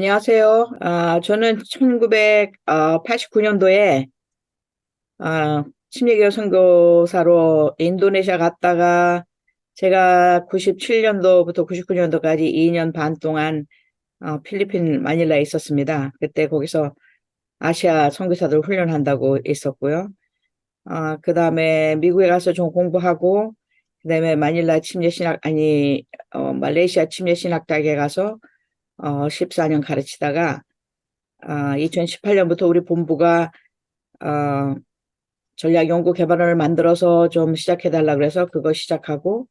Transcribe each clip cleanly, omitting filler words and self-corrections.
안녕하세요. 저는 1989년도에 침례교 선교사로 인도네시아 갔다가 제가 97년도부터 99년도까지 2년 반 동안 필리핀 마닐라에 있었습니다. 그때 거기서 아시아 선교사들 훈련한다고 있었고요. 그 다음에 미국에 가서 좀 공부하고, 그 다음에 마닐라 말레이시아 침례신학대학에 가서 14년 가르치다가 2018년부터 우리 본부가 어, 전략연구개발원을 만들어서 좀 시작해달라 그래서 그거 시작하고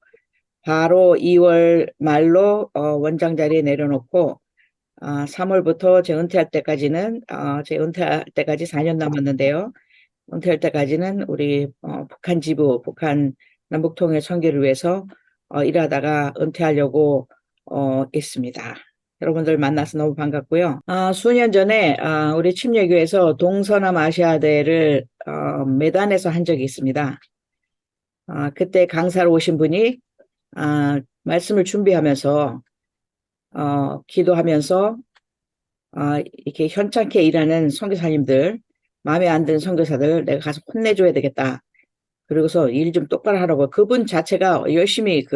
바로 2월 말로 원장 자리에 내려놓고 3월부터 제 은퇴할 때까지 4년 남았는데요. 은퇴할 때까지는 우리 북한 지부, 북한 남북통일 선교를 위해서 일하다가 은퇴하려고 있습니다. 여러분들 만나서 너무 반갑고요. 수년 전에 우리 침례교에서 동서남 아시아대를 매단에서 한 적이 있습니다. 그때 강사로 오신 분이 말씀을 준비하면서 기도하면서 이렇게 현찮게 일하는 선교사님들, 마음에 안 드는 선교사들 내가 가서 혼내줘야 되겠다. 그리고서 일 좀 똑바로 하라고. 그분 자체가 열심히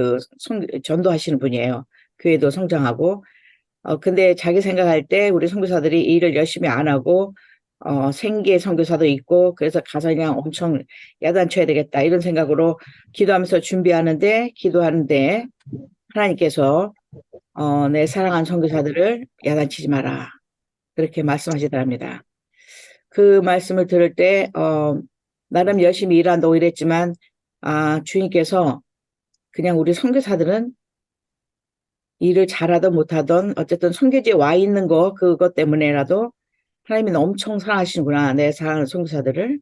전도하시는 분이에요. 교회도 성장하고. 근데 자기 생각할 때 우리 선교사들이 일을 열심히 안 하고, 생계 선교사도 있고, 그래서 가서 그냥 엄청 야단쳐야 되겠다. 이런 생각으로 기도하는데, 하나님께서, 내 사랑하는 선교사들을 야단치지 마라. 그렇게 말씀하시더랍니다. 그 말씀을 들을 때, 나름 열심히 일한다고 이랬지만, 주님께서 그냥 우리 선교사들은 일을 잘하든 못하든 어쨌든 선교지에 와 있는 그것 때문에라도 하나님이 엄청 사랑하시는구나. 내 사랑하는 선교사들을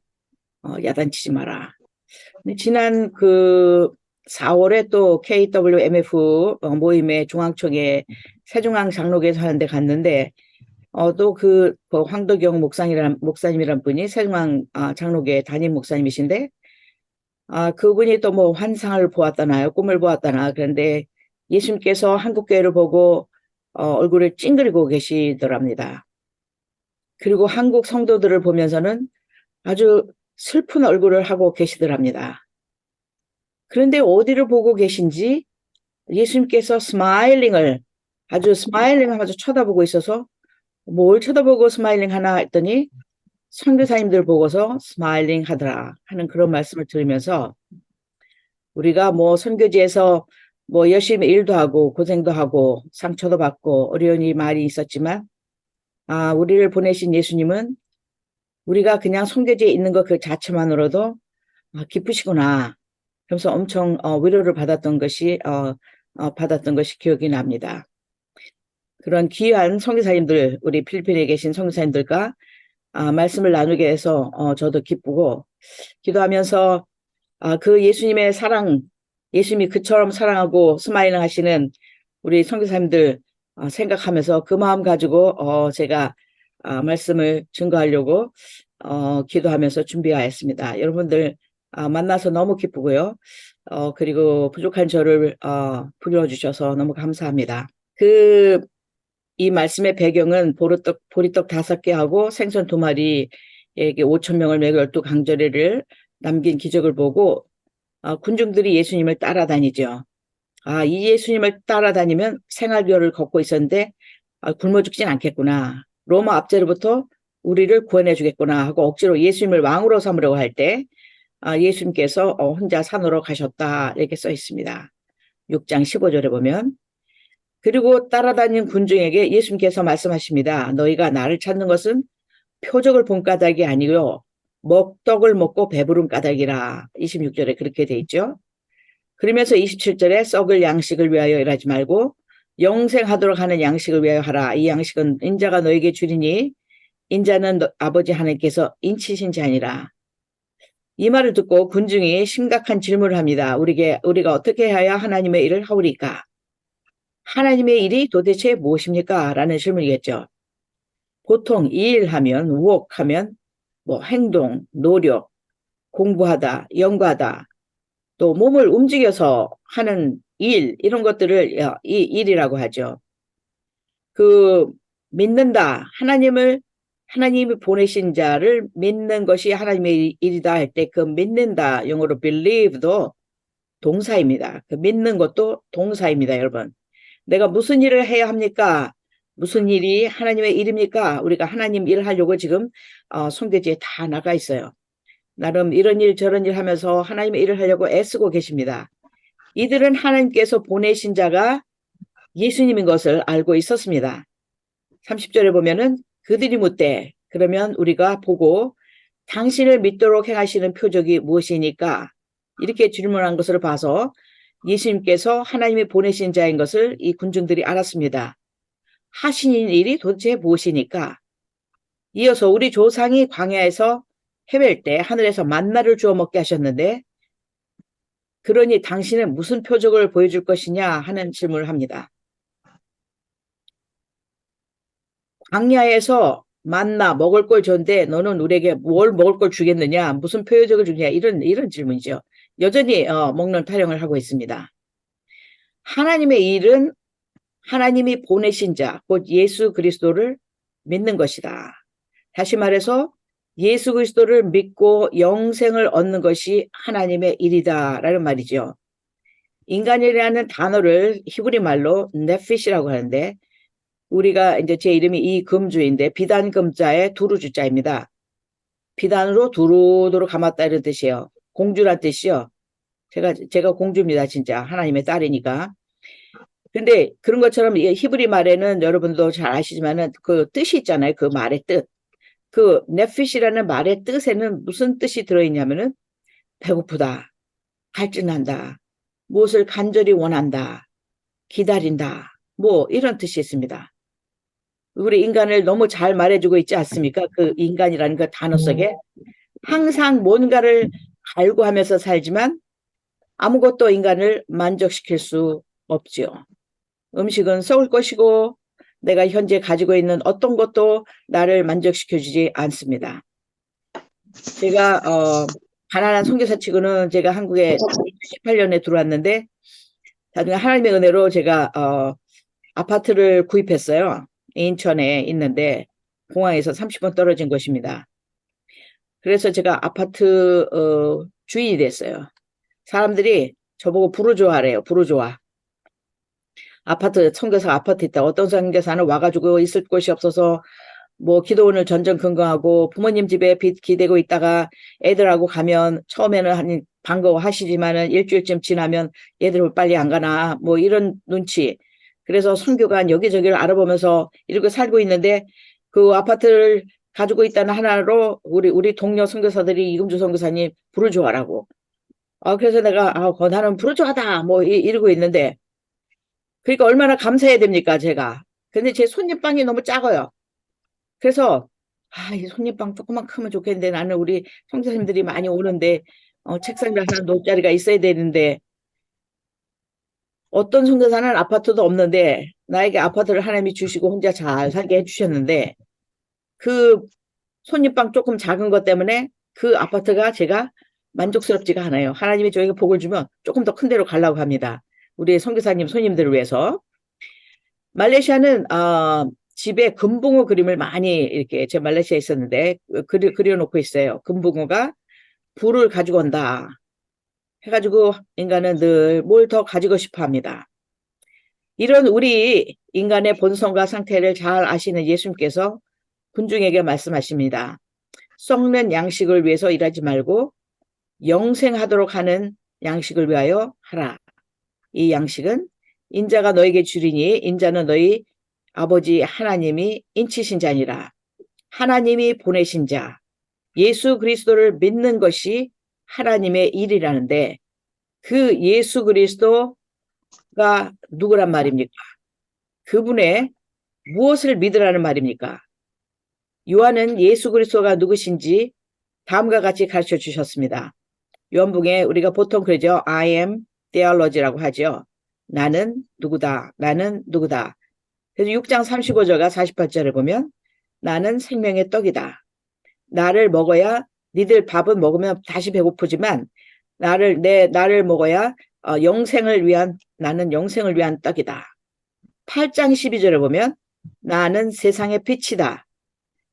야단치지 마라. 근데 지난 4월에 또 KWMF 모임에 중앙총회 세중앙 장로교에서 하는데 갔는데 또 황도경 목사님이란 분이 세중앙 장로교회 담임 목사님이신데 그분이 또 뭐 환상을 보았다나요? 꿈을 보았다나. 그런데 예수님께서 한국교회를 보고 얼굴을 찡그리고 계시더랍니다. 그리고 한국 성도들을 보면서는 아주 슬픈 얼굴을 하고 계시더랍니다. 그런데 어디를 보고 계신지 예수님께서 아주 스마일링을 아주 쳐다보고 있어서 뭘 쳐다보고 스마일링 하나 했더니 선교사님들 보고서 스마일링 하더라 하는 그런 말씀을 들으면서 우리가 뭐 선교지에서 뭐 열심히 일도 하고 고생도 하고 상처도 받고 어려운 일이 많이 있었지만 우리를 보내신 예수님은 우리가 그냥 선교지에 있는 것 그 자체만으로도 기쁘시구나. 그래서 엄청 위로를 받았던 것이 기억이 납니다. 그런 귀한 선교사님들, 우리 필리핀에 계신 선교사님들과 말씀을 나누게 해서 저도 기쁘고 기도하면서 그 예수님의 사랑, 예수님이 그처럼 사랑하고 스마일링 하시는 우리 선교사님들 생각하면서 그 마음 가지고 제가 말씀을 증거하려고 기도하면서 준비하였습니다. 여러분들 만나서 너무 기쁘고요. 그리고 부족한 저를 불러주셔서 너무 감사합니다. 이 말씀의 배경은 보리떡 5개하고 생선 2마리에게 5천 명을 먹여 12강조리를 남긴 기적을 보고 군중들이 예수님을 따라다니죠. 이 예수님을 따라다니면 생활비를 걷고 있었는데 굶어 죽진 않겠구나. 로마 압제로부터 우리를 구원해 주겠구나 하고 억지로 예수님을 왕으로 삼으려고 할 때 예수님께서 혼자 산으로 가셨다 이렇게 써 있습니다. 6장 15절에 보면 그리고 따라다니는 군중에게 예수님께서 말씀하십니다. 너희가 나를 찾는 것은 표적을 본 까닭이 아니고요. 먹떡을 먹고 배부른 까닭이라. 26절에 그렇게 돼 있죠. 그러면서 27절에 썩을 양식을 위하여 일하지 말고 영생하도록 하는 양식을 위하여 하라. 이 양식은 인자가 너에게 주리니 인자는 아버지 하나님께서 인치신 자니라. 이 말을 듣고 군중이 심각한 질문을 합니다. 우리가 어떻게 해야 하나님의 일을 하오리까? 하나님의 일이 도대체 무엇입니까? 라는 질문이겠죠. 보통 이 일하면, 우옥하면, 뭐 행동, 노력, 공부하다, 연구하다, 또 몸을 움직여서 하는 일, 이런 것들을 이 일이라고 하죠. 믿는다. 하나님이 보내신 자를 믿는 것이 하나님의 일이다 할 때 그 믿는다, 영어로 believe도 동사입니다. 그 믿는 것도 동사입니다, 여러분. 내가 무슨 일을 해야 합니까? 무슨 일이 하나님의 일입니까? 우리가 하나님 일을 하려고 지금 송대지에 다 나가 있어요. 나름 이런 일 저런 일 하면서 하나님의 일을 하려고 애쓰고 계십니다. 이들은 하나님께서 보내신 자가 예수님인 것을 알고 있었습니다. 30절에 보면은 그들이 묻되, 그러면 우리가 보고 당신을 믿도록 행하시는 표적이 무엇이니까? 이렇게 질문한 것을 봐서 예수님께서 하나님이 보내신 자인 것을 이 군중들이 알았습니다. 하시는 일이 도대체 무엇이니까? 이어서 우리 조상이 광야에서 헤맬 때 하늘에서 만나를 주어 먹게 하셨는데, 그러니 당신은 무슨 표적을 보여줄 것이냐 하는 질문을 합니다. 광야에서 만나 먹을 걸 줬는데 너는 우리에게 뭘 먹을 걸 주겠느냐, 무슨 표적을 주냐, 이런 질문이죠. 여전히 먹는 타령을 하고 있습니다. 하나님의 일은 하나님이 보내신 자, 곧 예수 그리스도를 믿는 것이다. 다시 말해서 예수 그리스도를 믿고 영생을 얻는 것이 하나님의 일이다라는 말이죠. 인간이라는 단어를 히브리 말로 네피시라고 하는데, 우리가 이제 제 이름이 이금주인데 비단금자에 두루주자입니다. 비단으로 두루두루 감았다 이런 뜻이에요. 공주란 뜻이요. 제가 공주입니다, 진짜. 하나님의 딸이니까. 근데 그런 것처럼 히브리 말에는 여러분도 잘 아시지만은 그 뜻이 있잖아요. 그 말의 뜻. 그 네피시라는 말의 뜻에는 무슨 뜻이 들어있냐면은 배고프다, 갈증난다, 무엇을 간절히 원한다, 기다린다, 뭐 이런 뜻이 있습니다. 우리 인간을 너무 잘 말해주고 있지 않습니까? 그 인간이라는 그 단어 속에 항상 뭔가를 갈구하면서 살지만 아무것도 인간을 만족시킬 수 없지요. 음식은 썩을 것이고 내가 현재 가지고 있는 어떤 것도 나를 만족시켜주지 않습니다. 제가 가난한 선교사 치고는 제가 한국에 18년에 들어왔는데 나중에 하나님의 은혜로 제가 아파트를 구입했어요. 인천에 있는데 공항에서 30분 떨어진 곳입니다. 그래서 제가 아파트 주인이 됐어요. 사람들이 저보고 부르주아래요. 부르주아. 아파트, 선교사 아파트 있다. 어떤 선교사는 와가지고 있을 곳이 없어서 뭐 기도원을 전전긍긍하고 부모님 집에 기대고 있다가 애들하고 가면 처음에는 반가워하시지만은 일주일쯤 지나면 얘들 빨리 안 가나 뭐 이런 눈치. 그래서 선교관 여기저기를 알아보면서 이렇게 살고 있는데 그 아파트를 가지고 있다는 하나로 우리 동료 선교사들이 이금주 선교사님 부르주아라고. 그래서 내가 나는 부르주아다 뭐 이러고 있는데, 그러니까 얼마나 감사해야 됩니까 제가. 근데 제 손님방이 너무 작아요. 그래서 이 손님방 조금만 크면 좋겠는데, 나는 우리 선교사님들이 많이 오는데 책상에 하나 놓을 자리가 있어야 되는데, 어떤 선교사는 아파트도 없는데 나에게 아파트를 하나님이 주시고 혼자 잘 살게 해주셨는데, 그 손님방 조금 작은 것 때문에 그 아파트가 제가 만족스럽지가 않아요. 하나님이 저에게 복을 주면 조금 더 큰 데로 가려고 합니다. 우리 선교사님 손님들을 위해서. 말레이시아는 집에 금붕어 그림을 많이 이렇게 제 말레이시아에 있었는데 그려놓고 있어요. 금붕어가 불을 가지고 온다 해가지고 인간은 늘 뭘 더 가지고 싶어 합니다. 이런 우리 인간의 본성과 상태를 잘 아시는 예수님께서 군중에게 말씀하십니다. 썩는 양식을 위해서 일하지 말고 영생하도록 하는 양식을 위하여 하라. 이 양식은 인자가 너에게 주리니 인자는 너희 아버지 하나님이 인치신 자니라. 하나님이 보내신 자, 예수 그리스도를 믿는 것이 하나님의 일이라는데, 그 예수 그리스도가 누구란 말입니까? 그분의 무엇을 믿으라는 말입니까? 요한은 예수 그리스도가 누구신지 다음과 같이 가르쳐 주셨습니다. 요한복음에 우리가 보통 그러죠. I am theology라고 하죠. 나는 누구다. 나는 누구다. 그래서 6장 35절과 48절을 보면 나는 생명의 떡이다. 나를 먹어야, 니들 밥은 먹으면 다시 배고프지만 나를 먹어야 나는 영생을 위한 떡이다. 8장 12절을 보면 나는 세상의 빛이다.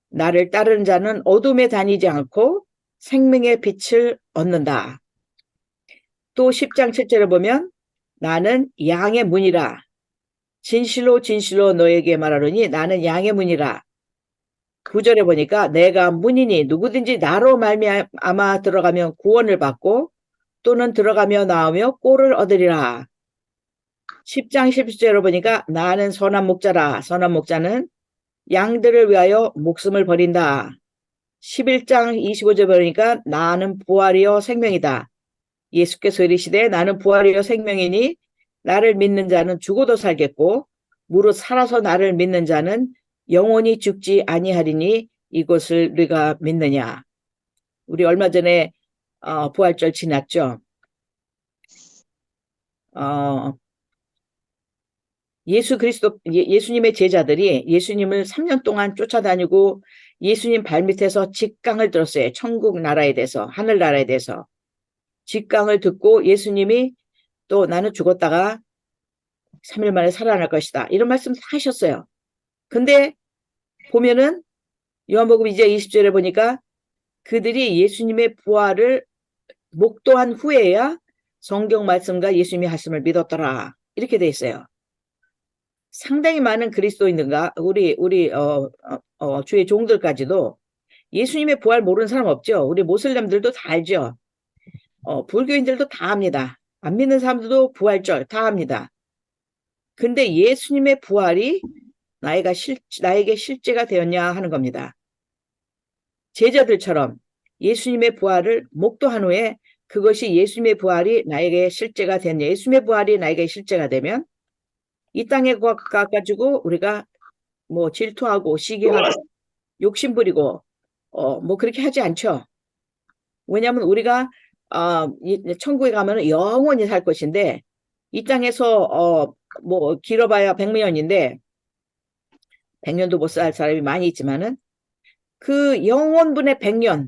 나를 따르는 자는 어둠에 다니지 않고 생명의 빛을 얻는다. 또 10장 7절을 보면 나는 양의 문이라. 진실로 진실로 너에게 말하노니 나는 양의 문이라. 9절에 보니까 내가 문이니 누구든지 나로 말미암아 들어가면 구원을 받고 또는 들어가며 나오며 꼴을 얻으리라. 10장 11절에 보니까 나는 선한 목자라. 선한 목자는 양들을 위하여 목숨을 버린다. 11장 25절 보니까 나는 부활이요 생명이다. 예수께서 이르시되 나는 부활이요 생명이니 나를 믿는 자는 죽어도 살겠고 무릇 살아서 나를 믿는 자는 영원히 죽지 아니하리니 이것을 우리가 믿느냐. 우리 얼마 전에 부활절 지났죠. 예수님의 제자들이 예수님을 3년 동안 쫓아다니고 예수님 발밑에서 직강을 들었어요. 천국 나라에 대해서, 하늘나라에 대해서. 직강을 듣고 예수님이 또 나는 죽었다가 3일 만에 살아날 것이다. 이런 말씀 하셨어요. 근데 보면은 요한복음 2장 20절에 보니까 그들이 예수님의 부활을 목도한 후에야 성경 말씀과 예수님의 말씀을 믿었더라. 이렇게 돼 있어요. 상당히 많은 그리스도인들과 우리 주의 종들까지도 예수님의 부활 모르는 사람 없죠. 우리 모슬렘들도 다 알죠. 불교인들도 다 압니다. 안 믿는 사람들도 부활절 다 압니다. 근데 예수님의 부활이 나에게 실제가 되었냐 하는 겁니다. 제자들처럼 예수님의 부활을 목도한 후에 그것이 예수님의 부활이 나에게 실제가 됐냐. 예수님의 부활이 나에게 실제가 되면 이 땅에 가가지고 우리가 뭐 질투하고 시기하고 욕심부리고 뭐 그렇게 하지 않죠. 왜냐하면 우리가 천국에 가면 영원히 살 것인데 이 땅에서 뭐 길어봐야 100년인데 100년도 못 살 사람이 많이 있지만은 그 영원분의 100년,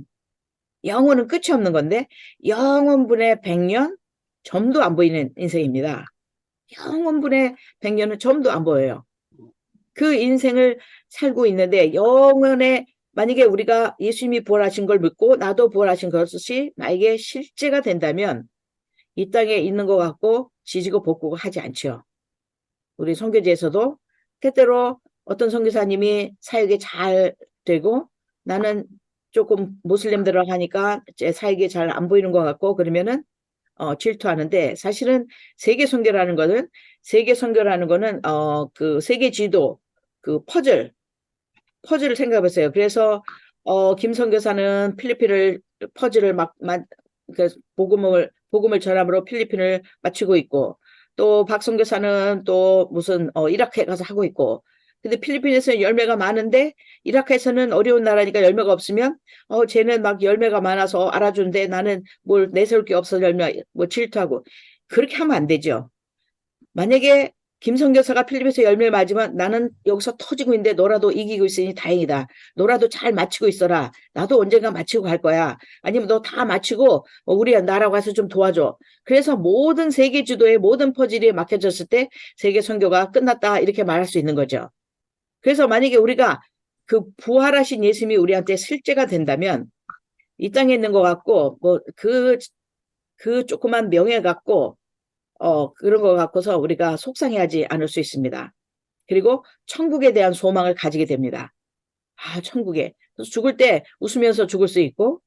영원은 끝이 없는 건데 영원분의 100년 점도 안 보이는 인생입니다. 영원분의 100년은 점도 안 보여요. 그 인생을 살고 있는데 영원에 만약에 우리가 예수님이 부활하신 걸 믿고 나도 부활하신 것이 나에게 실제가 된다면 이 땅에 있는 것 같고 지지고 볶고 하지 않죠. 우리 선교지에서도 때때로 어떤 선교사님이 사역이 잘 되고 나는 조금 모슬림들을 하니까 제 사역이 잘 안 보이는 것 같고 그러면은 질투하는데 사실은 세계 선교라는 거는 그 세계 지도 그 퍼즐을 생각해보세요. 그래서 김 선교사는 필리핀을 퍼즐을 그 복음을 전함으로 필리핀을 마치고 있고 또 박 선교사는 또 무슨 이라크에 가서 하고 있고 근데 필리핀에서는 열매가 많은데 이라크에서는 어려운 나라니까 열매가 없으면 쟤는 막 열매가 많아서 알아주는데 나는 뭘 내세울 게 없어 열매 뭐 질투하고 그렇게 하면 안 되죠. 만약에 김성교사가 필리핀에서 열매 맞으면 나는 여기서 터지고 있는데 너라도 이기고 있으니 다행이다. 너라도 잘 마치고 있어라. 나도 언젠가 마치고 갈 거야. 아니면 너 다 마치고 우리 나라고 가서 좀 도와줘. 그래서 모든 세계 주도의 모든 퍼즐이 맡겨졌을 때 세계 선교가 끝났다 이렇게 말할 수 있는 거죠. 그래서 만약에 우리가 그 부활하신 예수님이 우리한테 실제가 된다면 이 땅에 있는 것 같고 뭐 그 조그만 명예 갖고 그런 거 갖고서 우리가 속상해하지 않을 수 있습니다. 그리고 천국에 대한 소망을 가지게 됩니다. 천국에. 그래서 죽을 때 웃으면서 죽을 수 있고,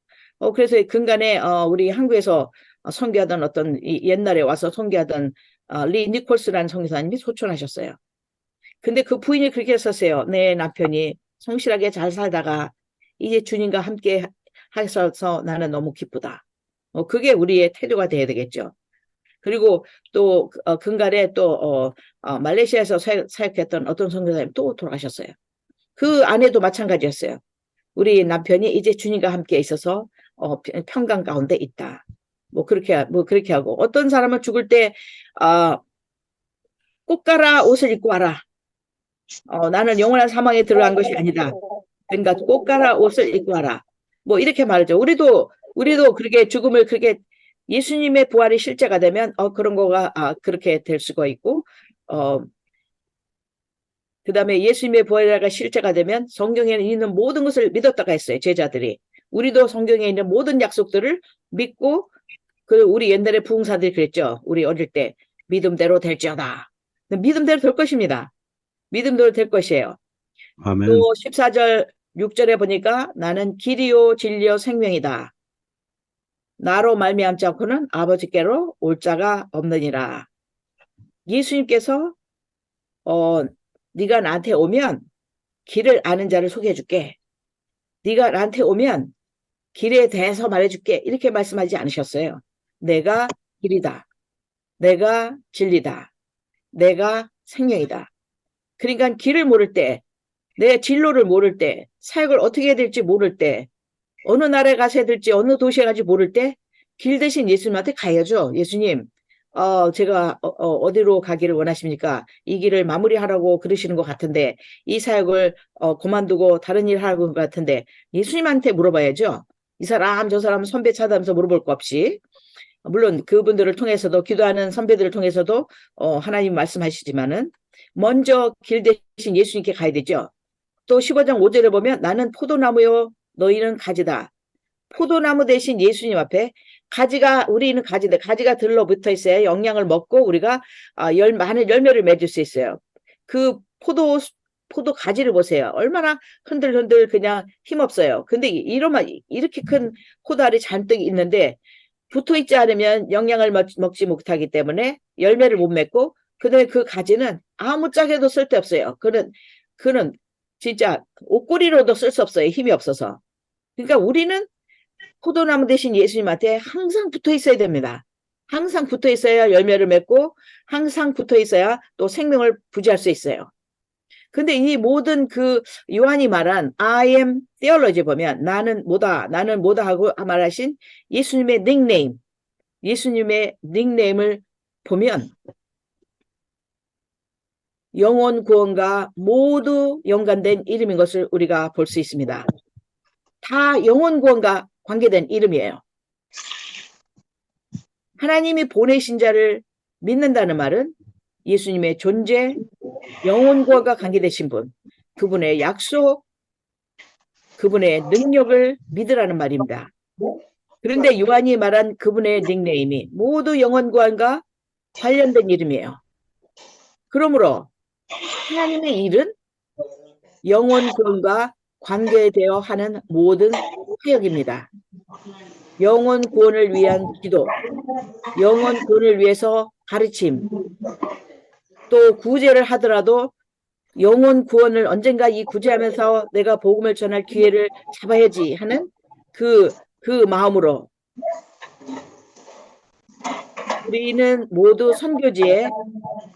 그래서 근간에, 우리 한국에서 선교하던 옛날에 와서 선교하던, 리 니콜스라는 선교사님이 소천하셨어요. 근데 그 부인이 그렇게 했었어요. 내 남편이 성실하게 잘 살다가 이제 주님과 함께 하셔서 나는 너무 기쁘다. 그게 우리의 태도가 돼야 되겠죠. 그리고 또 근간에 또 말레이시아에서 사역했던 어떤 선교사님 또 돌아가셨어요. 그 아내도 마찬가지였어요. 우리 남편이 이제 주님과 함께 있어서 평강 가운데 있다. 뭐 그렇게 하고 어떤 사람은 죽을 때 꽃가라 옷을 입고 와라. 나는 영원한 사망에 들어간 것이 아니다. 그러니까 꽃가라 옷을 입고 와라. 뭐 이렇게 말하죠. 우리도 그렇게 죽음을 그렇게 예수님의 부활이 실제가 되면 그런 거가 그렇게 될 수가 있고 그 다음에 예수님의 부활이라가 실제가 되면 성경에 있는 모든 것을 믿었다가 했어요. 제자들이. 우리도 성경에 있는 모든 약속들을 믿고 우리 옛날에 부흥사들이 그랬죠. 우리 어릴 때 믿음대로 될지어다. 믿음대로 될 것입니다. 믿음대로 될 것이에요. 아멘. 또 14절 6절에 보니까 나는 길이요 진리요 생명이다. 나로 말미암지 않고는 아버지께로 올 자가 없느니라. 예수님께서 네가 나한테 오면 길을 아는 자를 소개해 줄게. 네가 나한테 오면 길에 대해서 말해줄게. 이렇게 말씀하지 않으셨어요. 내가 길이다. 내가 진리다. 내가 생명이다. 그러니까 길을 모를 때, 내 진로를 모를 때, 사역을 어떻게 해야 될지 모를 때, 어느 나라에 가셔야 될지, 어느 도시에 가지 모를 때, 길 대신 예수님한테 가야죠. 예수님, 제가 어디로 가기를 원하십니까? 이 길을 마무리하라고 그러시는 것 같은데, 이 사역을 그만두고 다른 일 하라고 것 같은데, 예수님한테 물어봐야죠. 이 사람, 저 사람 선배 찾아면서 물어볼 거 없이. 물론 그분들을 통해서도, 기도하는 선배들을 통해서도 하나님 말씀하시지만은, 먼저 길 대신 예수님께 가야 되죠. 또 15장 5절에 보면 나는 포도나무요 너희는 가지다. 포도나무 대신 예수님 앞에 가지가, 우리는 가지인데 가지가 들러붙어 있어야 영양을 먹고 우리가 많은 열매를 맺을 수 있어요. 그 포도 가지를 보세요. 얼마나 흔들흔들 그냥 힘없어요. 근데 이렇게 큰 포도알이 잔뜩 있는데 붙어 있지 않으면 영양을 먹지 못하기 때문에 열매를 못 맺고, 그다음에 그 가지는 아무짝에도 쓸데없어요. 그는 진짜 옷걸이로도 쓸 수 없어요. 힘이 없어서. 그러니까 우리는 포도나무 대신 예수님한테 항상 붙어 있어야 됩니다. 항상 붙어 있어야 열매를 맺고, 항상 붙어 있어야 또 생명을 부지할 수 있어요. 근데 이 모든 요한이 말한 I am theology 보면 나는 뭐다 하고 말하신 예수님의 닉네임을 보면 영혼 구원과 모두 연관된 이름인 것을 우리가 볼 수 있습니다. 다 영혼 구원과 관계된 이름이에요. 하나님이 보내신 자를 믿는다는 말은 예수님의 존재, 영혼 구원과 관계되신 분, 그분의 약속, 그분의 능력을 믿으라는 말입니다. 그런데 요한이 말한 그분의 닉네임이 모두 영혼 구원과 관련된 이름이에요. 그러므로 하나님의 일은 영혼 구원과 관계되어 하는 모든 사역입니다. 영혼 구원을 위한 기도, 영혼 구원을 위해서 가르침, 또 구제를 하더라도 영혼 구원을 언젠가 이 구제하면서 내가 복음을 전할 기회를 잡아야지 하는 그 마음으로 우리는 모두 선교지에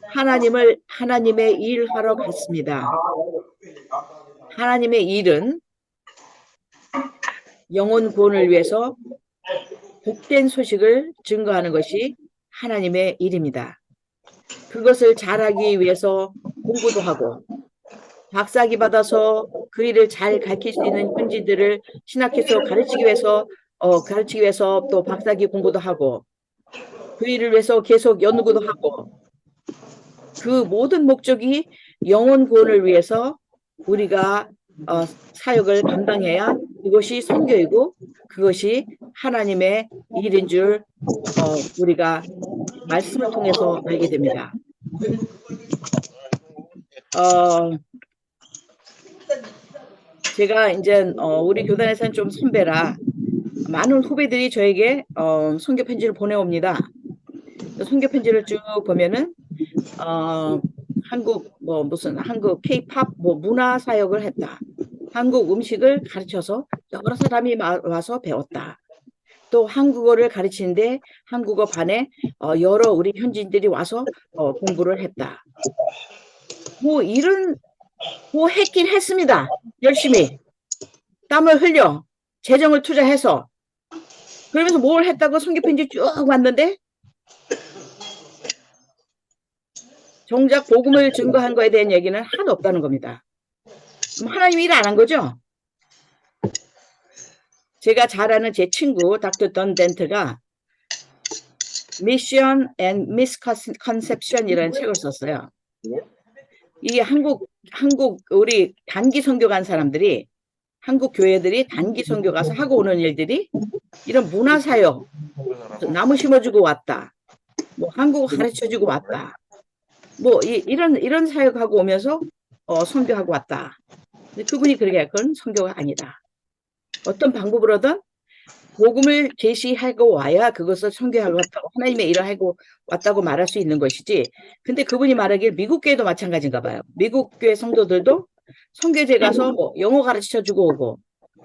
하나님의 일하러 갔습니다. 하나님의 일은 영혼 구원을 위해서 복된 소식을 증거하는 것이 하나님의 일입니다. 그것을 잘하기 위해서 공부도 하고, 박사학위 받아서 그 일을 잘 가르칠 수 있는 현지들을 신학해서 가르치기 위해서 또 박사학위 공부도 하고, 그 일을 위해서 계속 연구도 하고, 그 모든 목적이 영혼 구원을 위해서 우리가 사역을 감당해야 그것이 선교이고 그것이 하나님의 일인 줄 우리가 말씀을 통해서 알게 됩니다. 제가 이제 우리 교단에서는 좀 선배라 많은 후배들이 저에게 선교 편지를 보내옵니다. 선교 편지를 쭉 보면은 한국 한국 K-팝 문화 사역을 했다. 한국 음식을 가르쳐서 여러 사람이 와서 배웠다. 또 한국어를 가르치는데 한국어 반에 여러 우리 현지인들이 와서 공부를 했다. 했긴 했습니다. 열심히 땀을 흘려 재정을 투자해서. 그러면서 뭘 했다고 선교편지 쭉 왔는데 정작 복음을 증거한 거에 대한 얘기는 하나도 없다는 겁니다. 그럼 하나님 일 안 한 거죠? 제가 잘 아는 제 친구 닥터 던 덴트가 Mission and Misconception이라는 책을 썼어요. 이게 우리 단기 선교 간 사람들이, 한국 교회들이 단기 선교 가서 하고 오는 일들이 이런 문화사역, 나무 심어주고 왔다. 뭐 한국어 가르쳐주고 왔다. 뭐 이런 사역하고 오면서 선교하고 왔다. 근데 그분이 그렇게 할 건 선교가 아니다. 어떤 방법으로든 복음을 계시하고 와야 그것을 선교하고 왔다고, 하나님의 일을 하고 왔다고 말할 수 있는 것이지. 근데 그분이 말하길 미국 교회도 마찬가지인가 봐요. 미국 교회 성도들도 선교제 가서 뭐 영어 가르쳐 주고 오고,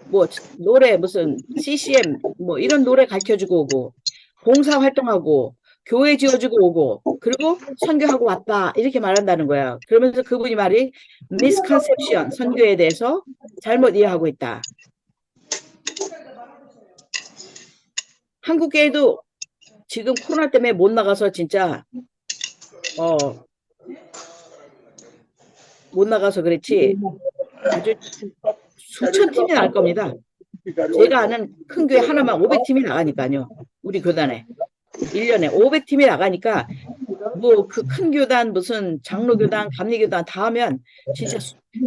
뭐 노래 무슨 CCM 뭐 이런 노래 가르쳐 주고 오고, 봉사 활동하고, 교회 지어주고 오고, 그리고 선교하고 왔다 이렇게 말한다는 거야. 그러면서 그분이 말이 misconception, 선교에 대해서 잘못 이해하고 있다. 한국 교회도 지금 코로나 때문에 못 나가서 진짜 못 나가서 그렇지 아주 수천 팀이 나갈 겁니다. 제가 아는 큰 교회 하나만 500팀이 나가니까요. 우리 교단에 1년에 500팀이 나가니까 뭐 그 큰 교단 무슨 장로교단, 감리교단 다 하면 진짜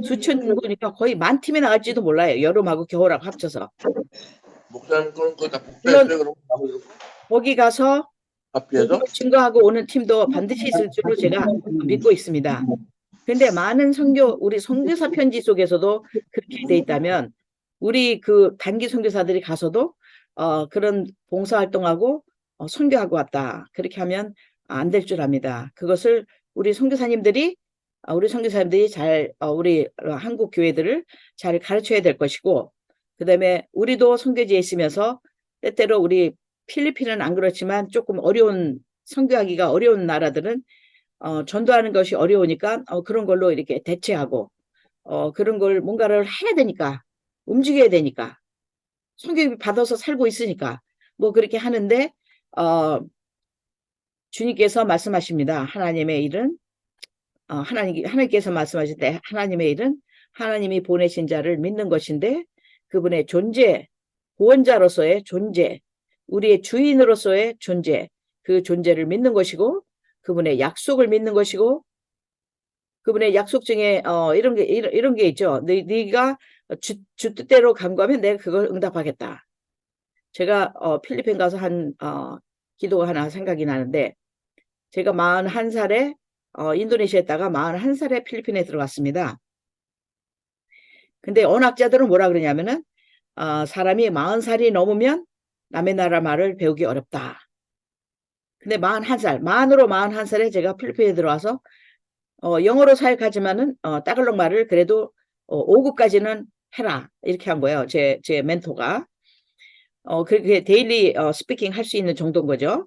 수천 인구니까 거의 만 팀이 나갈지도 몰라요. 여름하고 겨울하고 합쳐서. 목사님 그런 거 다 물론 복사했어요. 그럼 거기 가서 카피해서? 복음을 증거하고 오는 팀도 반드시 있을 줄로 제가 믿고 있습니다. 근데 많은 우리 선교사 편지 속에서도 그렇게 돼 있다면 우리 그 단기 선교사들이 가서도 그런 봉사활동하고 선교하고 왔다. 그렇게 하면 안 될 줄 압니다. 그것을 우리 선교사님들이 잘 우리 한국 교회들을 잘 가르쳐야 될 것이고, 그다음에 우리도 선교지에 있으면서 때때로 우리 필리핀은 안 그렇지만 조금 선교하기가 어려운 나라들은 전도하는 것이 어려우니까 그런 걸로 이렇게 대체하고 그런 걸 뭔가를 해야 되니까, 움직여야 되니까, 성교 받아서 살고 있으니까 뭐 그렇게 하는데 주님께서 말씀하십니다. 하나님의 일은 하나님께서 말씀하실 때 하나님의 일은 하나님이 보내신 자를 믿는 것인데, 그분의 존재, 구원자로서의 존재, 우리의 주인으로서의 존재, 그 존재를 믿는 것이고, 그분의 약속을 믿는 것이고, 그분의 약속 중에 이런 게 있죠. 네가 주 뜻대로 간구하면 내가 그걸 응답하겠다. 제가 필리핀 가서 한 기도가 하나 생각이 나는데, 제가 41살에 인도네시아에 있다가 41살에 필리핀에 들어갔습니다. 근데 언학자들은 뭐라 그러냐면은 사람이 40살이 넘으면 남의 나라 말을 배우기 어렵다. 근데 41살, 만으로 41살에 제가 필리핀에 들어와서 영어로 사역하지만은 따갈록 말을 그래도 5급까지는 해라 이렇게 한 거예요. 제 멘토가. 그렇게 데일리 스피킹 할 수 있는 정도인 거죠.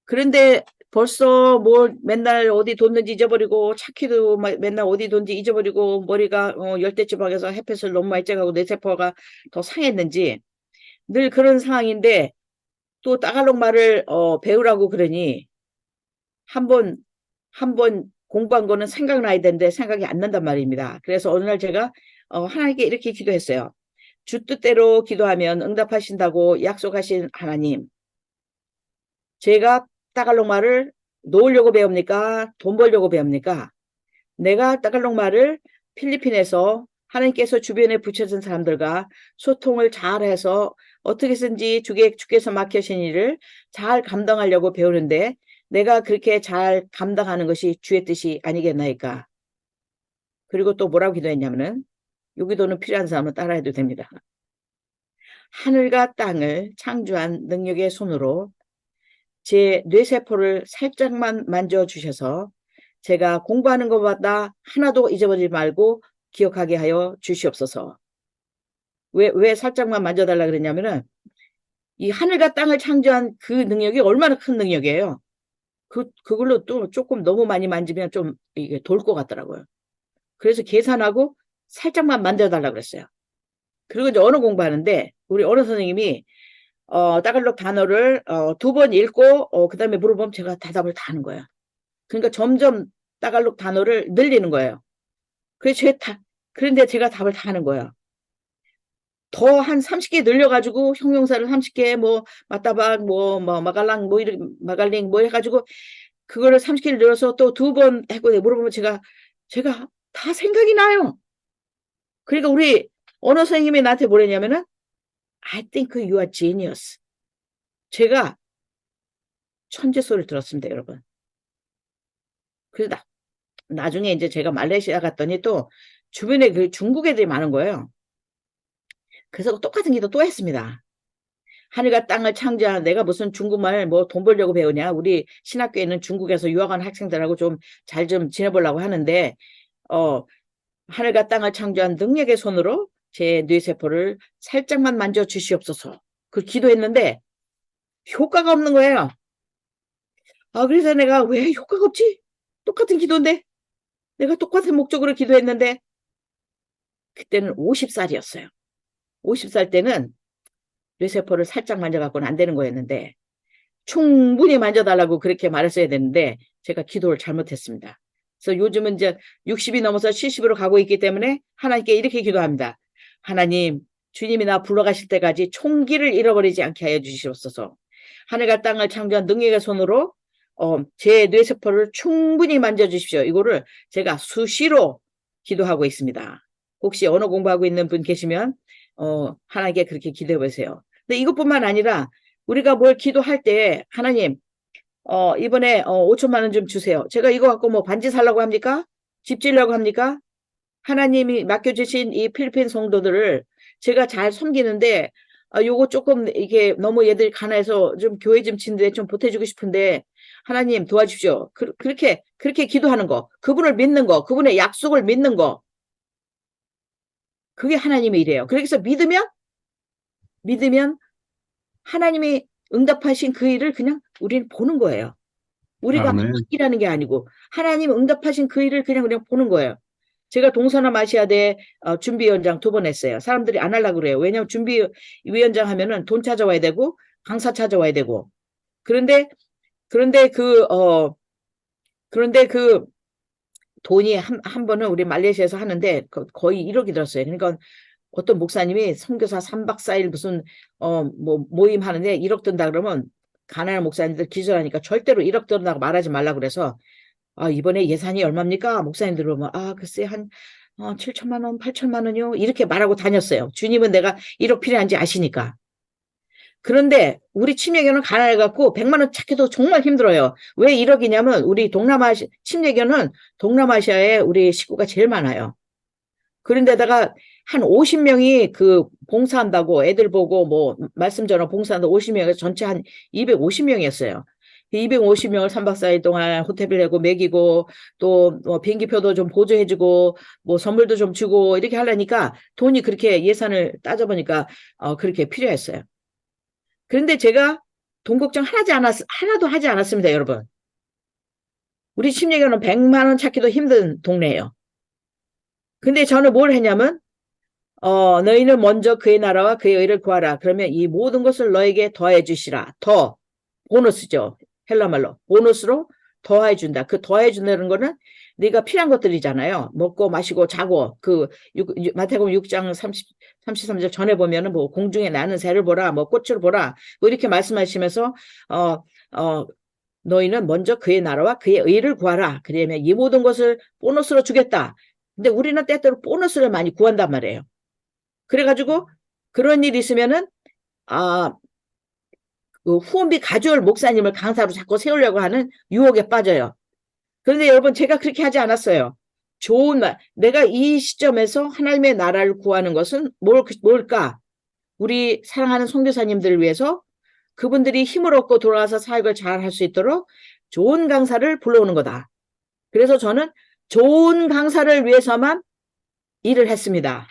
그런데 벌써 뭐 맨날 어디 뒀는지 잊어버리고, 차키도 맨날 어디 뒀는지 잊어버리고, 머리가 열대지방에서 햇볕을 너무 많이 쬐가고 뇌세포가 더 상했는지 늘 그런 상황인데, 또 따갈록 말을 배우라고 그러니 한번 공부한 거는 생각나야 되는데 생각이 안 난단 말입니다. 그래서 어느 날 제가 하나님께 이렇게 기도했어요. 주 뜻대로 기도하면 응답하신다고 약속하신 하나님, 제가 따갈록 말을 놓으려고 배웁니까? 돈 벌려고 배웁니까? 내가 따갈록 말을 필리핀에서 하나님께서 주변에 붙여준 사람들과 소통을 잘해서 어떻게든지 주께서 맡겨신 일을 잘 감당하려고 배우는데, 내가 그렇게 잘 감당하는 것이 주의 뜻이 아니겠나이까? 그리고 또 뭐라고 기도했냐면은, 요 기도는 필요한 사람은 따라해도 됩니다. 하늘과 땅을 창조한 능력의 손으로 제 뇌세포를 살짝만 만져주셔서 제가 공부하는 것마다 하나도 잊어버리지 말고 기억하게 하여 주시옵소서. 왜 살짝만 만져달라 그랬냐면은, 이 하늘과 땅을 창조한 그 능력이 얼마나 큰 능력이에요. 그걸로 또 조금 너무 많이 만지면 좀 이게 돌 것 같더라고요. 그래서 계산하고 살짝만 만져달라 그랬어요. 그리고 이제 언어 공부하는데 우리 언어 선생님이 따갈록 단어를 2번 읽고 그 다음에 물어보면 제가 대답을 다 하는 거예요. 그러니까 점점 따갈록 단어를 늘리는 거예요. 그런데 제가 답을 다 하는 거예요. 더 한 30개 늘려가지고 형용사를 30개 뭐 마따박 뭐 마갈랑 뭐 이렇게 마갈링 뭐 해가지고 그거를 30개를 늘어서 또 2번 했고 물어보면 제가 제가 다 생각이 나요. 그러니까 우리 언어 선생님이 나한테 뭐랬냐면은 I think you are genius. 제가 천재 소리를 들었습니다, 여러분. 그래서 나중에 이제 제가 말레이시아 갔더니 또 주변에 그 중국 애들이 많은 거예요. 그래서 똑같은 기도 또 했습니다. 하늘과 땅을 창조한 내가 무슨 중국말 뭐 돈 벌려고 배우냐. 우리 신학교에 있는 중국에서 유학한 학생들하고 좀 잘 좀 지내보려고 하는데 하늘과 땅을 창조한 능력의 손으로 제 뇌세포를 살짝만 만져주시옵소서. 그 기도했는데 효과가 없는 거예요. 그래서 내가 왜 효과가 없지? 똑같은 기도인데 내가 똑같은 목적으로 기도했는데 그때는 50살이었어요. 50살 때는 뇌세포를 살짝 만져갖고는 안 되는 거였는데 충분히 만져달라고 그렇게 말했어야 되는데 제가 기도를 잘못했습니다. 그래서 요즘은 이제 60이 넘어서 70으로 가고 있기 때문에 하나님께 이렇게 기도합니다. 하나님, 주님이 나 불러가실 때까지 총기를 잃어버리지 않게 하여 주시옵소서. 하늘과 땅을 창조한 능력의 손으로 제 뇌세포를 충분히 만져주십시오. 이거를 제가 수시로 기도하고 있습니다. 혹시 언어 공부하고 있는 분 계시면 하나님께 그렇게 기도해 보세요. 근데 이것뿐만 아니라 우리가 뭘 기도할 때 하나님 이번에 5천만 원 좀 주세요. 제가 이거 갖고 뭐 반지 살라고 합니까? 집 지으려고 합니까? 하나님이 맡겨주신 이 필리핀 성도들을 제가 잘 섬기는데 요거 조금 이게 너무 얘들이 가난해서 좀 교회 좀 치는데 좀 보태주고 싶은데 하나님 도와주십시오. 그렇게 기도하는 거, 그분을 믿는 거, 그분의 약속을 믿는 거, 그게 하나님의 일이에요. 그래서 믿으면 하나님이 응답하신 그 일을 그냥 우리는 보는 거예요. 우리가 아멘. 일하는 게 아니고 하나님 응답하신 그 일을 그냥 보는 거예요. 제가 동서남 아시아대 준비위원장 2번 했어요. 사람들이 안 하려고 그래요. 왜냐하면 준비위원장 하면은 돈 찾아와야 되고 강사 찾아와야 되고 그런데 그 돈이 한 번은 우리 말레이시아에서 하는데 거의 1억이 들었어요. 그러니까 어떤 목사님이 선교사 3박 4일 무슨 뭐 모임 하는데 1억 든다 그러면 가난한 목사님들 기절하니까 절대로 1억 든다고 말하지 말라 그래서 이번에 예산이 얼마입니까? 목사님들 그러면 글쎄 한 7천만 원, 8천만 원이요. 이렇게 말하고 다녔어요. 주님은 내가 1억 필요한지 아시니까. 그런데 우리 침례교는 가난해갖고 100만 원 찾기도 정말 힘들어요. 왜 1억이냐면 우리 침례교는 동남아시아에 우리 식구가 제일 많아요. 그런데다가 한 50명이 그 봉사한다고 애들 보고 뭐 말씀 전화 봉사한다고 50명에서 전체 한 250명이었어요. 250명을 3박 4일 동안 호텔을 내고 먹이고 또 비행기표도 좀 보조해주고 뭐 선물도 좀 주고 이렇게 하려니까 돈이 그렇게 예산을 따져보니까 그렇게 필요했어요. 그런데 제가 돈 걱정 하나도 하지 않았습니다, 여러분. 우리 침례교는 100만 원 찾기도 힘든 동네예요. 근데 저는 뭘 했냐면 너희는 먼저 그의 나라와 그의 의를 구하라. 그러면 이 모든 것을 너에게 더해 주시라. 보너스죠. 헬라말로. 보너스로 더해 준다. 그 더해 준다는 거는 네가 필요한 것들이잖아요. 먹고 마시고 자고 마태복음 6장 33절 전에 보면은 뭐 공중에 나는 새를 보라. 뭐 꽃을 보라. 뭐 이렇게 말씀하시면서 너희는 먼저 그의 나라와 그의 의를 구하라. 그러면 이 모든 것을 보너스로 주겠다. 근데 우리는 때때로 보너스를 많이 구한단 말이에요. 그래가지고 그런 일이 있으면은 그 후원비 가져올 목사님을 강사로 자꾸 세우려고 하는 유혹에 빠져요. 그런데 여러분 제가 그렇게 하지 않았어요. 좋은 말. 내가 이 시점에서 하나님의 나라를 구하는 것은 뭘까? 우리 사랑하는 선교사님들을 위해서 그분들이 힘을 얻고 돌아와서 사역을 잘 할 수 있도록 좋은 강사를 불러오는 거다. 그래서 저는 좋은 강사를 위해서만 일을 했습니다.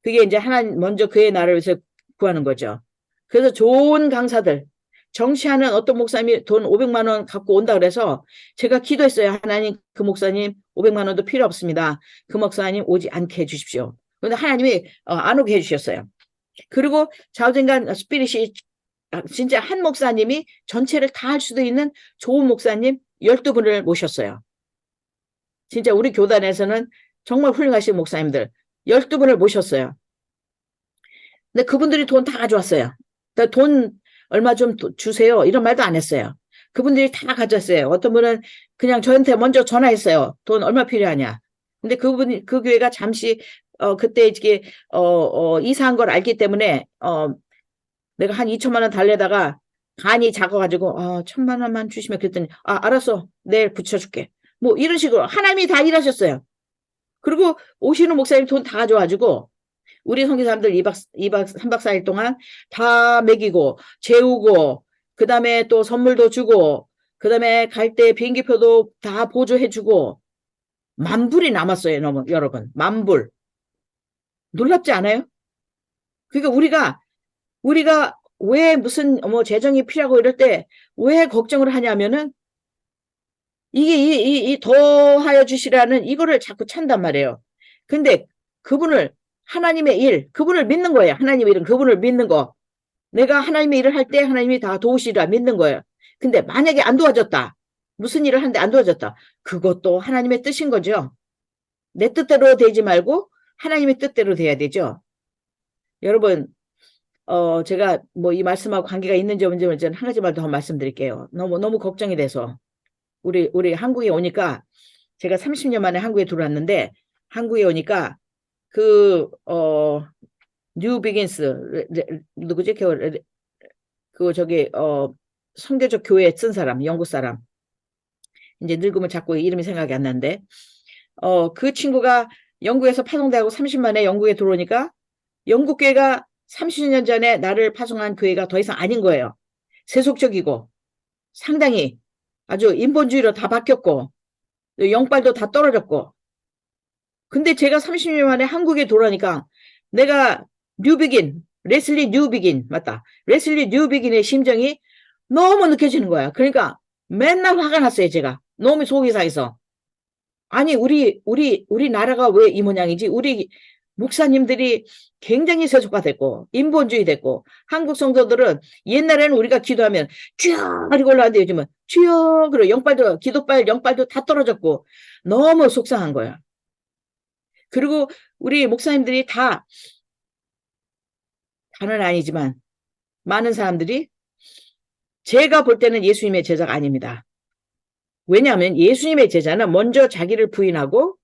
그게 이제 하나님 먼저 그의 나라를 위해서 구하는 거죠. 그래서 좋은 강사들, 정치하는 어떤 목사님이 돈 500만 원 갖고 온다 그래서 제가 기도했어요. 하나님, 그 목사님 500만 원도 필요 없습니다. 그 목사님 오지 않게 해주십시오. 그런데 하나님이 안 오게 해주셨어요. 그리고 좌우중간 스피릿이 진짜 한 목사님이 전체를 다 할 수도 있는 좋은 목사님 12분을 모셨어요. 진짜 우리 교단에서는 정말 훌륭하신 목사님들 12분을 모셨어요. 근데 그분들이 돈 다 가져왔어요. 돈 얼마 좀 주세요. 이런 말도 안 했어요. 그분들이 다 가졌어요. 어떤 분은 그냥 저한테 먼저 전화했어요. 돈 얼마 필요하냐. 근데 그 교회가 잠시, 그때 이게, 이사한 걸 알기 때문에, 내가 한 2천만 원 달래다가 간이 작아가지고, 1,000만 원만 주시면 그랬더니, 알았어. 내일 붙여줄게. 뭐 이런 식으로 하나님이 다 일하셨어요. 그리고 오시는 목사님 돈 다 가져가지고, 우리 선교사님들 3박 4일 동안 다 먹이고, 재우고, 그 다음에 또 선물도 주고, 그 다음에 갈 때 비행기표도 다 보조해주고, 만불이 남았어요, 여러분. 만불. 놀랍지 않아요? 그러니까 우리가 왜 무슨 뭐 재정이 필요하고 이럴 때 왜 걱정을 하냐면은 이게 이 더하여 주시라는 이거를 자꾸 찬단 말이에요. 근데 그분을 하나님의 일, 그분을 믿는 거예요. 하나님의 일은 그분을 믿는 거. 내가 하나님의 일을 할 때 하나님이 다 도우시라 믿는 거예요. 근데 만약에 안 도와줬다. 무슨 일을 하는데 안 도와줬다. 그것도 하나님의 뜻인 거죠. 내 뜻대로 되지 말고 하나님의 뜻대로 돼야 되죠. 여러분, 제가 뭐 이 말씀하고 관계가 있는지 없는지 한 가지만 더 말씀드릴게요. 너무 걱정이 돼서. 우리 한국에 오니까 제가 30년 만에 한국에 들어왔는데 한국에 오니까 뉴 비긴스 누구지? 저기 선교적 교회 쓴 사람, 영국 사람. 이제 늙으면 자꾸 이름이 생각이 안 나는데 그 친구가 영국에서 파송되고 30만에 영국에 들어오니까 영국 교회가 30년 전에 나를 파송한 교회가 더 이상 아닌 거예요. 세속적이고 상당히 아주 인본주의로 다 바뀌었고 영빨도 다 떨어졌고 근데 제가 30년 만에 한국에 돌아오니까 내가 레슬리 뉴비긴 맞다. 레슬리 뉴비긴의 심정이 너무 느껴지는 거야. 그러니까 맨날 화가 났어요. 제가 너무 속이 상해서 아니 우리 나라가 왜 이 모양이지? 우리 목사님들이 굉장히 세속화됐고 인본주의 됐고 한국 성도들은 옛날에는 우리가 기도하면 주여 이러고 올라왔는데 요즘은 주여 그리고 영빨도 기도빨 영빨도 다 떨어졌고 너무 속상한 거야. 그리고 우리 목사님들이 다는 아니지만 많은 사람들이 제가 볼 때는 예수님의 제자가 아닙니다. 왜냐하면 예수님의 제자는 먼저 자기를 부인하고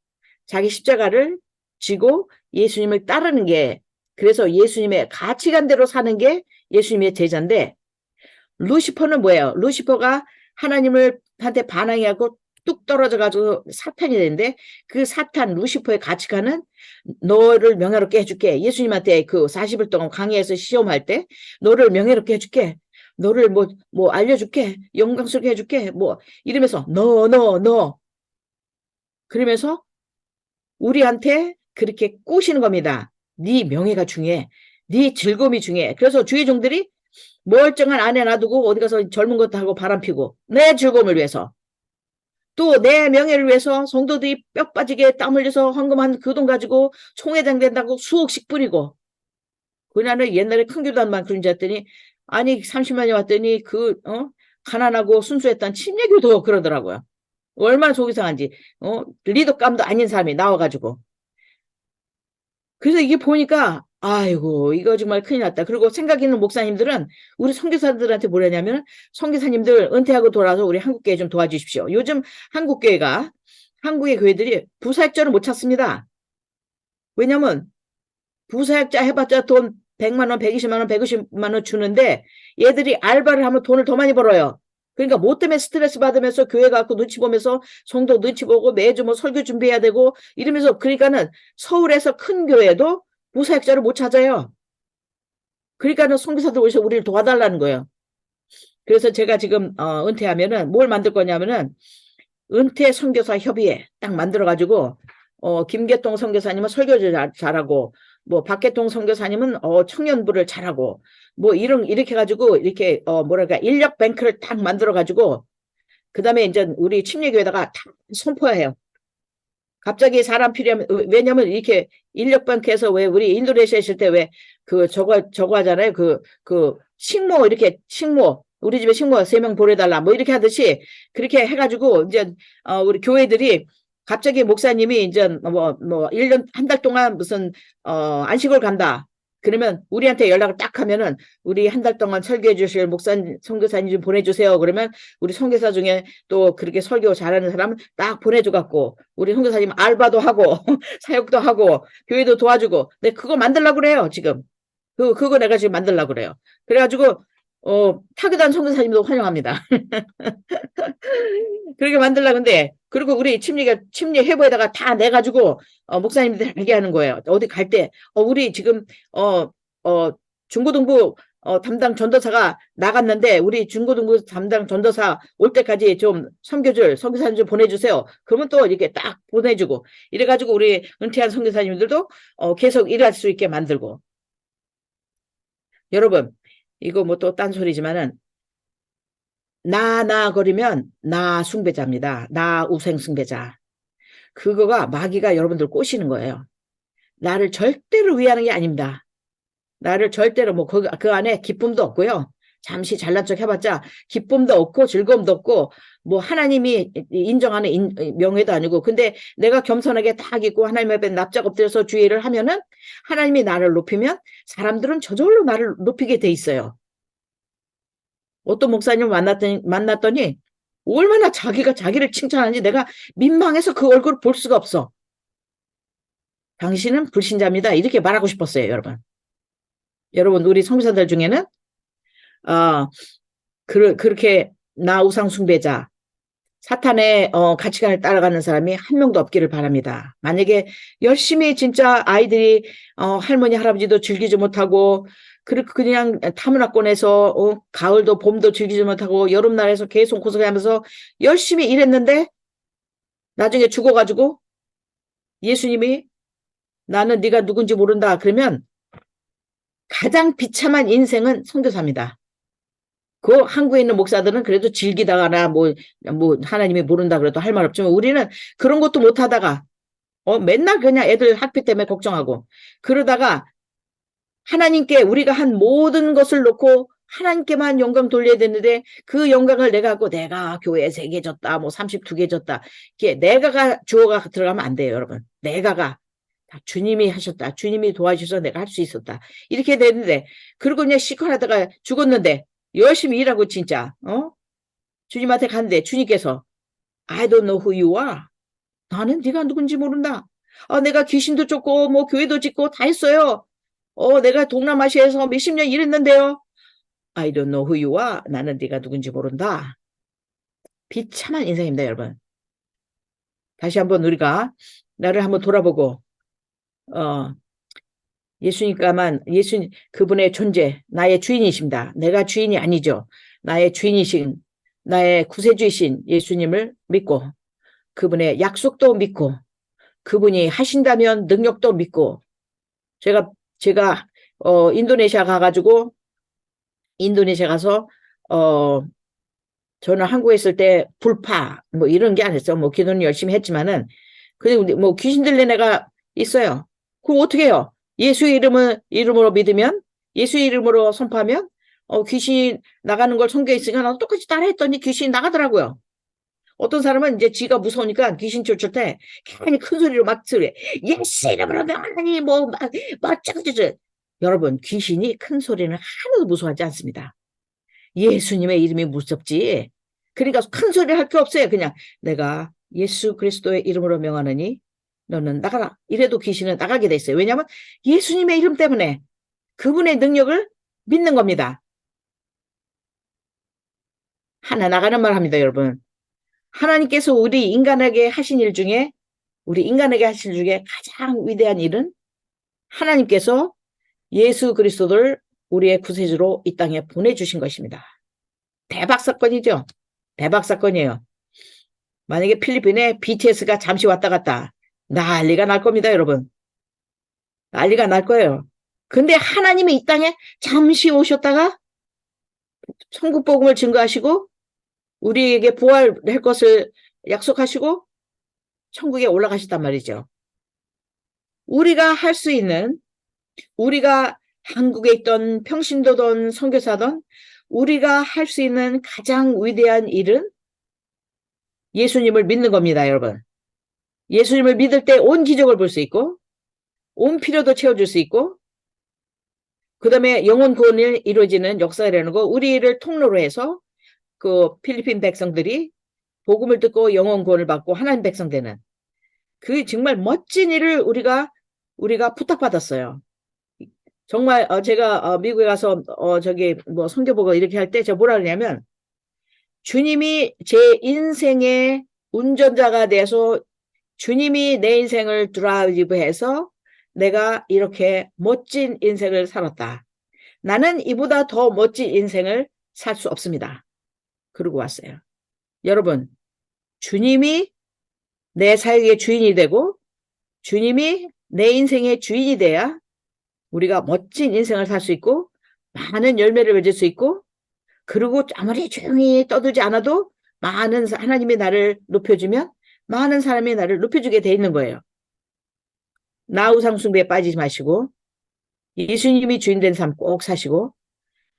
자기 십자가를 지고 예수님을 따르는 게 그래서 예수님의 가치관대로 사는 게 예수님의 제자인데 루시퍼는 뭐예요? 루시퍼가 하나님한테 반항하고 뚝 떨어져가지고 사탄이 되는데 그 사탄 루시퍼의 가치관은 너를 명예롭게 해줄게. 예수님한테 그 40일 동안 강의에서 시험할 때 너를 명예롭게 해줄게. 너를 뭐 알려줄게. 영광스럽게 해줄게. 뭐 이러면서 너 그러면서 우리한테 그렇게 꼬시는 겁니다. 네 명예가 중요해. 네 즐거움이 중요해. 그래서 주의 종들이 멀쩡한 아내 놔두고 어디 가서 젊은 것도 하고 바람 피고 내 즐거움을 위해서 또 내 명예를 위해서 성도들이 뼈 빠지게 땀 흘려서 헌금한 그 돈 가지고 총회장 된다고 수억씩 뿌리고 그날은 옛날에 큰 교단만 그런 줄 알았더니 아니 30만이 왔더니 가난하고 순수했던 침례교도 그러더라고요. 얼마나 속이 상한지 리더감도 아닌 사람이 나와가지고 그래서 이게 보니까 아이고 이거 정말 큰일 났다. 그리고 생각 있는 목사님들은 우리 선교사들한테 뭐라냐면 선교사님들 은퇴하고 돌아와서 우리 한국교회 좀 도와주십시오. 요즘 한국의 교회들이 부사역자를 못 찾습니다. 왜냐면 부사역자 해봤자 돈 100만 원, 120만 원, 150만 원 주는데 얘들이 알바를 하면 돈을 더 많이 벌어요. 그러니까 뭐 때문에 스트레스 받으면서 교회 가고 눈치 보면서 성도 눈치 보고 매주 뭐 설교 준비해야 되고 이러면서 그러니까는 서울에서 큰 교회도 부사역자를 못 찾아요. 그러니까는 선교사들 오셔서 우리를 도와달라는 거예요. 그래서 제가 지금 은퇴하면은 뭘 만들 거냐면은 은퇴 선교사 협의회 딱 만들어가지고 김계동 선교사님은 설교를 잘하고 뭐 박계동 선교사님은 청년부를 잘하고 뭐 이렇게 가지고 이렇게 뭐랄까 인력 뱅크를 딱 만들어가지고 그 다음에 이제 우리 침례교회다가 다 선포해요. 갑자기 사람 필요하면 왜냐면 이렇게 인력 뱅크에서 왜 우리 인도네시아 있을 때 왜 저거 하잖아요. 식모 이렇게 식모 우리 집에 식모 3명 보내달라 뭐 이렇게 하듯이 그렇게 해가지고 이제 우리 교회들이 갑자기 목사님이 이제 1년 한 달 동안 무슨 안식을 간다. 그러면 우리한테 연락을 딱 하면은 우리 한 달 동안 설교해 주실 선교사님 좀 보내주세요. 그러면 우리 선교사 중에 또 그렇게 설교 잘하는 사람 딱 보내줘갖고 우리 선교사님 알바도 하고 사역도 하고 교회도 도와주고 그거 만들려고 그래요 지금. 그거 내가 지금 만들려고 그래요. 그래가지고 타기단 선교사님도 환영합니다. 그렇게 만들려고 근데 그리고 우리 침례 회보에다가 다 내가지고 목사님들 알게 하는 거예요. 어디 갈 때 우리 지금 중고등부 담당 전도사가 나갔는데 우리 중고등부 담당 전도사 올 때까지 좀 선교사님 좀 보내주세요. 그러면 또 이렇게 딱 보내주고 이래가지고 우리 은퇴한 선교사님들도 계속 일할 수 있게 만들고. 여러분 이거 뭐 또 딴소리지만은 거리면 나 숭배자입니다. 나 우생 숭배자. 그거가 마귀가 여러분들 꼬시는 거예요. 나를 절대로 위하는 게 아닙니다. 나를 절대로 뭐 그 안에 기쁨도 없고요. 잠시 잘난 척 해봤자 기쁨도 없고 즐거움도 없고 뭐 하나님이 인정하는 명예도 아니고 근데 내가 겸손하게 딱 있고 하나님 앞에 납작 엎드려서 주의를 하면은 하나님이 나를 높이면 사람들은 저절로 나를 높이게 돼 있어요. 어떤 목사님을 만났더니 얼마나 자기가 자기를 칭찬하는지 내가 민망해서 그 얼굴을 볼 수가 없어. 당신은 불신자입니다. 이렇게 말하고 싶었어요, 여러분. 여러분, 우리 성교사들 중에는 그렇게 나 우상 숭배자, 사탄의 가치관을 따라가는 사람이 한 명도 없기를 바랍니다. 만약에 열심히 진짜 아이들이 할머니 할아버지도 즐기지 못하고 그냥 타문화권에서 가을도 봄도 즐기지 못하고 여름날에서 계속 고생하면서 열심히 일했는데 나중에 죽어가지고 예수님이 나는 네가 누군지 모른다 그러면 가장 비참한 인생은 선교사입니다. 그 한국에 있는 목사들은 그래도 즐기다가나 뭐 하나님이 모른다 그래도 할 말 없지만 우리는 그런 것도 못하다가 맨날 그냥 애들 학비 때문에 걱정하고 그러다가 하나님께 우리가 한 모든 것을 놓고 하나님께만 영광 돌려야 되는데 그 영광을 내가 갖고 내가 교회 3개 줬다 뭐 32개 줬다 이게 내가가 주어가 들어가면 안 돼요 여러분. 내가가 주님이 하셨다. 주님이 도와주셔서 내가 할 수 있었다. 이렇게 되는데 그리고 그냥 시커하다가 죽었는데 열심히 일하고 진짜 주님한테 갔는데 주님께서 I don't know who you are. 나는 네가 누군지 모른다. 내가 귀신도 쫓고 뭐 교회도 짓고 다 했어요. 내가 동남아시아에서 몇십 년 일했는데요. I don't know who you are. 나는 네가 누군지 모른다. 비참한 인생입니다, 여러분. 다시 한번 우리가 나를 한번 돌아보고 예수님 그분의 존재, 나의 주인이십니다. 내가 주인이 아니죠. 나의 주인이신, 나의 구세주이신 예수님을 믿고 그분의 약속도 믿고 그분이 하신다면 능력도 믿고 제가 인도네시아 가가지고 인도네시아 가서 저는 한국에 있을 때 불파 뭐 이런 게 아니었어. 뭐 기도는 열심히 했지만은 그리고 뭐 귀신 들린 애가 있어요. 그럼 어떻게 해요? 예수의 이름으로 믿으면 예수의 이름으로 선포하면 귀신 나가는 걸 성경에 있으니까 나도 똑같이 따라했더니 귀신이 나가더라고요. 어떤 사람은 이제 지가 무서우니까 귀신 쫓을 때 괜히 큰 소리로 막 소리 예수 이름으로 명하니 뭐막 어쩌고저쩌고 여러분 귀신이 큰 소리는 하나도 무서워하지 않습니다. 예수님의 이름이 무섭지. 그러니까 큰 소리 할 게 없어요. 그냥 내가 예수 그리스도의 이름으로 명하느니 너는 나가라. 이래도 귀신은 나가게 돼 있어요. 왜냐하면 예수님의 이름 때문에 그분의 능력을 믿는 겁니다. 하나 나가는 말 합니다, 여러분. 하나님께서 우리 인간에게 하신 일 중에 가장 위대한 일은 하나님께서 예수 그리스도를 우리의 구세주로 이 땅에 보내주신 것입니다. 대박 사건이죠. 대박 사건이에요. 만약에 필리핀에 BTS가 잠시 왔다 갔다 난리가 날 겁니다, 여러분. 난리가 날 거예요. 근데 하나님이 이 땅에 잠시 오셨다가 천국 복음을 증거하시고 우리에게 부활할 것을 약속하시고 천국에 올라가셨단 말이죠. 우리가 할 수 있는 우리가 한국에 있던 평신도든 선교사든 우리가 할 수 있는 가장 위대한 일은 예수님을 믿는 겁니다, 여러분. 예수님을 믿을 때 온 기적을 볼 수 있고 온 필요도 채워줄 수 있고 그다음에 영혼 구원이 이루어지는 역사라는 거 우리를 통로로 해서 그 필리핀 백성들이 복음을 듣고 영혼 구원을 받고 하나님 백성 되는 그 정말 멋진 일을 우리가 부탁받았어요. 정말 제가 미국에 가서 저기 뭐 선교 보고 이렇게 할 때 제가 뭐라 그러냐면 주님이 제 인생의 운전자가 돼서 주님이 내 인생을 드라이브해서 내가 이렇게 멋진 인생을 살았다. 나는 이보다 더 멋진 인생을 살 수 없습니다. 그러고 왔어요. 여러분, 주님이 내 사역의 주인이 되고 주님이 내 인생의 주인이 돼야 우리가 멋진 인생을 살 수 있고 많은 열매를 맺을 수 있고 그리고 아무리 조용히 떠들지 않아도 많은 하나님이 나를 높여주면 많은 사람이 나를 높여주게 돼 있는 거예요. 나 우상숭배에 빠지지 마시고 예수님이 주인 된 삶 꼭 사시고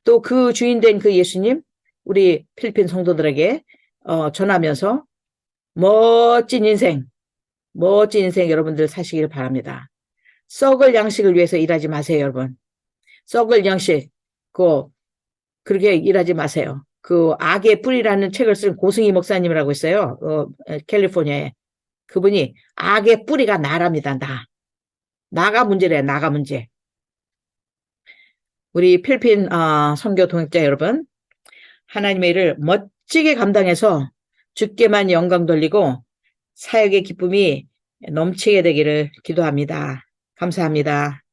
또 그 주인 된 그 예수님 우리 필리핀 성도들에게 전하면서 멋진 인생 여러분들 사시길 바랍니다. 썩을 양식을 위해서 일하지 마세요, 여러분. 썩을 양식 그렇게 일하지 마세요. 그 악의 뿌리라는 책을 쓴 고승희 목사님이라고 있어요. 캘리포니아에. 그분이 악의 뿌리가 나랍니다. 나가 문제래. 나가 문제. 우리 필리핀 선교 동역자 여러분, 하나님의 일을 멋지게 감당해서 주께만 영광 돌리고 사역의 기쁨이 넘치게 되기를 기도합니다. 감사합니다.